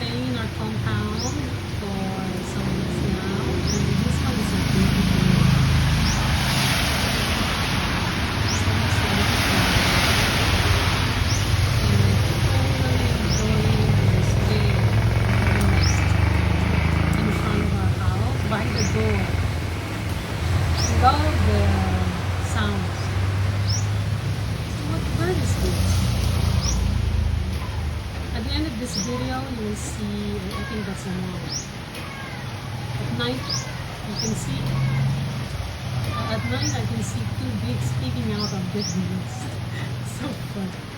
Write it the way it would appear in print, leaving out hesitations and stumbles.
staying in our compound for some weeks now, and this one is a beautiful. So beautiful. And I totally enjoying this day in front of our house by the door. Love the sounds. What bird is this? At the end of this video, you will see, I think that's a mouse. At night, you can see, at night I can see two bigs peeking out of this nest. So fun.